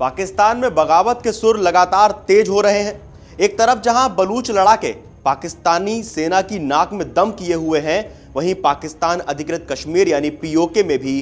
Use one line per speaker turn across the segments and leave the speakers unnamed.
पाकिस्तान में बगावत के सुर लगातार तेज हो रहे हैं। एक तरफ जहां बलूच लड़ाके पाकिस्तानी सेना की नाक में दम किए हुए हैं, वहीं पाकिस्तान अधिकृत कश्मीर यानी पीओके में भी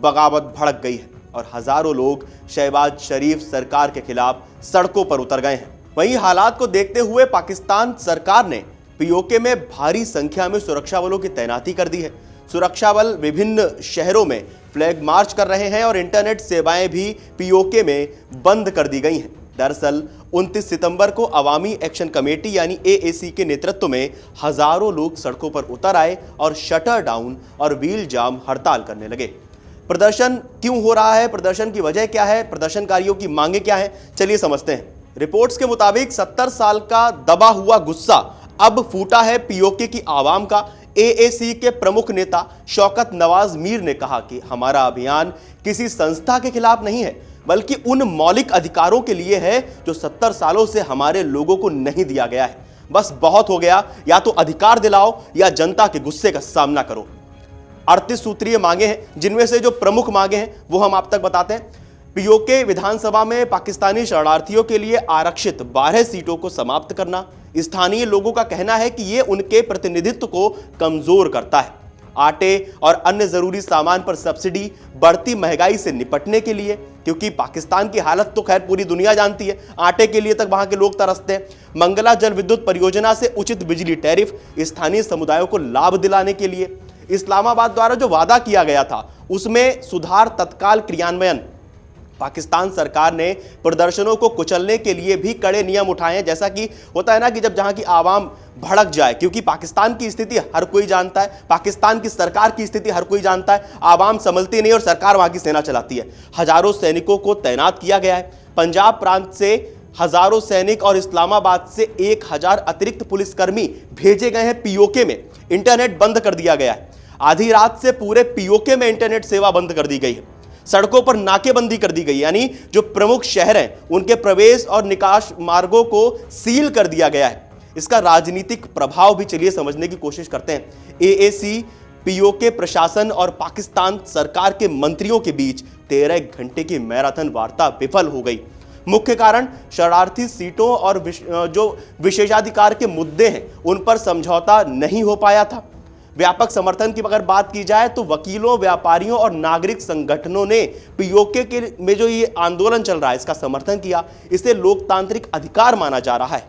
बगावत भड़क गई है और हजारों लोग शहबाज शरीफ सरकार के खिलाफ सड़कों पर उतर गए हैं। वहीं हालात को देखते हुए पाकिस्तान सरकार ने पीओके में भारी संख्या में सुरक्षा बलों की तैनाती कर दी है। सुरक्षा बल विभिन्न शहरों में फ्लैग मार्च कर रहे हैं और इंटरनेट सेवाएं भी पीओके में बंद कर दी गई हैं। दरअसल 29 सितंबर को अवामी एक्शन कमेटी यानी एएसी के नेतृत्व में हजारों लोग सड़कों पर उतर आए और शटर डाउन और व्हील जाम हड़ताल करने लगे। प्रदर्शन क्यों हो रहा है, प्रदर्शन की वजह क्या है, प्रदर्शनकारियों की मांगे क्या है, चलिए समझते हैं। रिपोर्ट्स के मुताबिक 70 साल का दबा हुआ गुस्सा अब फूटा है पीओके की आवाम का। एएसी के प्रमुख नेता शौकत नवाज मीर ने कहा कि हमारा अभियान किसी संस्था के खिलाफ नहीं है, बल्कि उन मौलिक अधिकारों के लिए है जो 70 सालों से हमारे लोगों को नहीं दिया गया है। बस बहुत हो गया, या तो अधिकार दिलाओ या जनता के गुस्से का सामना करो। 38 सूत्रीय मांगे हैं, जिनमें से जो प्रमुख मांगे हैं वो हम आप तक बताते हैं। पीओके विधानसभा में पाकिस्तानी शरणार्थियों के लिए आरक्षित 12 सीटों को समाप्त करना। स्थानीय लोगों का कहना है कि यह उनके प्रतिनिधित्व को कमजोर करता है। आटे और अन्य जरूरी सामान पर सब्सिडी, बढ़ती महंगाई से निपटने के लिए, क्योंकि पाकिस्तान की हालत तो खैर पूरी दुनिया जानती है, आटे के लिए तक वहां के लोग तरसते हैं। मंगला जल विद्युत परियोजना से उचित बिजली टैरिफ, स्थानीय समुदायों को लाभ दिलाने के लिए। इस्लामाबाद द्वारा जो वादा किया गया था उसमें सुधार तत्काल क्रियान्वयन। पाकिस्तान सरकार ने प्रदर्शनों को कुचलने के लिए भी कड़े नियम उठाए हैं। जैसा कि होता है ना कि जहां की आवाम भड़क जाए, क्योंकि पाकिस्तान की स्थिति हर कोई जानता है, पाकिस्तान की सरकार की स्थिति हर कोई जानता है, आवाम संभलती नहीं और सरकार वहां की सेना चलाती है। हजारों सैनिकों को तैनात किया गया है। पंजाब प्रांत से हजारों सैनिक और इस्लामाबाद से 1000 अतिरिक्त पुलिसकर्मी भेजे गए हैं पीओके में। इंटरनेट बंद कर दिया गया है। आधी रात से पूरे पीओके में इंटरनेट सेवा बंद कर दी गई है। सड़कों पर नाकेबंदी कर दी गई, यानी जो प्रमुख शहर हैं उनके प्रवेश और निकास मार्गों को सील कर दिया गया है। इसका राजनीतिक प्रभाव भी चलिए समझने की कोशिश करते हैं। एएसी, पीओके प्रशासन और पाकिस्तान सरकार के मंत्रियों के बीच 13 घंटे की मैराथन वार्ता विफल हो गई। मुख्य कारण शरणार्थी सीटों और जो विशेषाधिकार के मुद्दे हैं उन पर समझौता नहीं हो पाया था। व्यापक समर्थन की अगर बात की जाए तो वकीलों, व्यापारियों और नागरिक संगठनों ने पीओके के में जो ये आंदोलन चल रहा है इसका समर्थन किया। इसे लोकतांत्रिक अधिकार माना जा रहा है।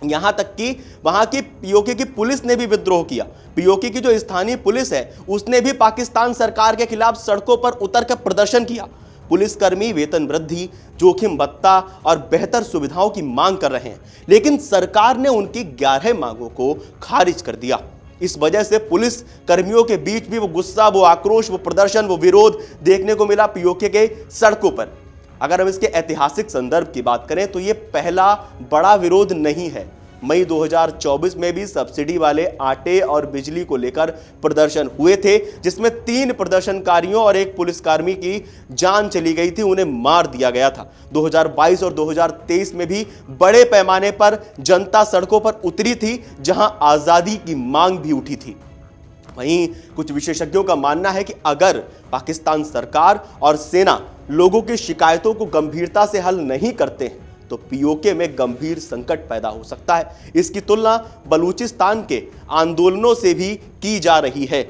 यहां तक कि वहां की पीओके की पुलिस ने भी विद्रोह किया। पीओके की जो स्थानीय पुलिस है उसने भी पाकिस्तान सरकार के खिलाफ सड़कों पर उतरकर प्रदर्शन किया। पुलिसकर्मी वेतन वृद्धि, जोखिम भत्ता और बेहतर सुविधाओं की मांग कर रहे हैं, लेकिन सरकार ने उनकी 11 मांगों को खारिज कर दिया। इस वजह से पुलिस कर्मियों के बीच भी वो गुस्सा, वो आक्रोश, वो प्रदर्शन, वो विरोध देखने को मिला पीओके के सड़कों पर। अगर हम इसके ऐतिहासिक संदर्भ की बात करें तो ये पहला बड़ा विरोध नहीं है। मई 2024 में भी सब्सिडी वाले आटे और बिजली को लेकर प्रदर्शन हुए थे, जिसमें 3 प्रदर्शनकारियों और 1 पुलिसकर्मी की जान चली गई थी, उन्हें मार दिया गया था। 2022 और 2023 में भी बड़े पैमाने पर जनता सड़कों पर उतरी थी, जहां आजादी की मांग भी उठी थी। वहीं कुछ विशेषज्ञों का मानना है कि अगर पाकिस्तान सरकार और सेना लोगों की शिकायतों को गंभीरता से हल नहीं करते हैं तो पीओके में गंभीर संकट पैदा हो सकता है। इसकी तुलना बलूचिस्तान के आंदोलनों से भी की जा रही है।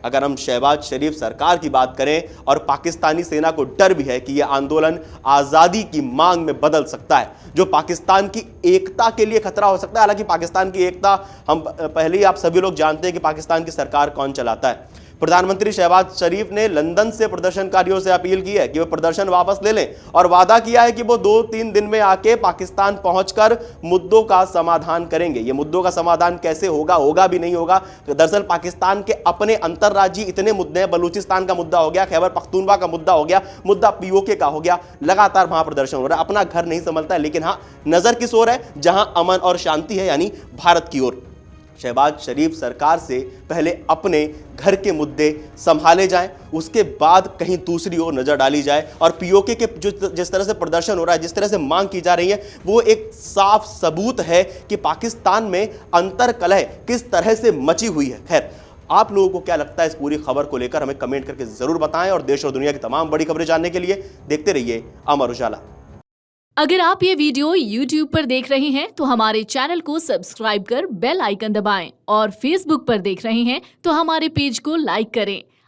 अगर हम शहबाज शरीफ सरकार की बात करें और पाकिस्तानी सेना को डर भी है कि यह आंदोलन आज़ादी की मांग में बदल सकता है, जो पाकिस्तान की एकता के लिए खतरा हो सकता है। हालांकि पाकिस्तान की एकता हम पहले ही आप सभी लोग जानते हैं कि पाकिस्तान की सरकार कौन चलाता है। प्रधानमंत्री शहबाज शरीफ ने लंदन से प्रदर्शनकारियों से अपील की है कि वे प्रदर्शन वापस ले लें और वादा किया है कि वो 2-3 दिन में आके पाकिस्तान पहुंचकर मुद्दों का समाधान करेंगे। ये मुद्दों का समाधान कैसे होगा, होगा भी नहीं होगा। दरअसल पाकिस्तान के अपने अंतर्राज्यीय इतने मुद्दे हैं। बलूचिस्तान का मुद्दा हो गया, खैबर पख्तूनख्वा का मुद्दा हो गया, मुद्दा पीओके का हो गया। लगातार वहां प्रदर्शन हो रहा है। अपना घर नहीं संभलता है, लेकिन हाँ, नजर किस ओर है? जहां अमन और शांति है, यानी भारत की ओर। शहबाज शरीफ सरकार से पहले अपने घर के मुद्दे संभाले जाएं, उसके बाद कहीं दूसरी ओर नजर डाली जाए। और पीओके के जिस तरह से प्रदर्शन हो रहा है, जिस तरह से मांग की जा रही है, वो एक साफ सबूत है कि पाकिस्तान में अंतर्कलह किस तरह से मची हुई है। खैर, आप लोगों को क्या लगता है इस पूरी खबर को लेकर? हमें कमेंट करके जरूर बताएं और देश और दुनिया की तमाम बड़ी खबरें जानने के लिए देखते रहिए अमर उजाला।
अगर आप ये वीडियो YouTube पर देख रहे हैं तो हमारे चैनल को सब्सक्राइब कर बेल आइकन दबाएं और Facebook पर देख रहे हैं तो हमारे पेज को लाइक करें।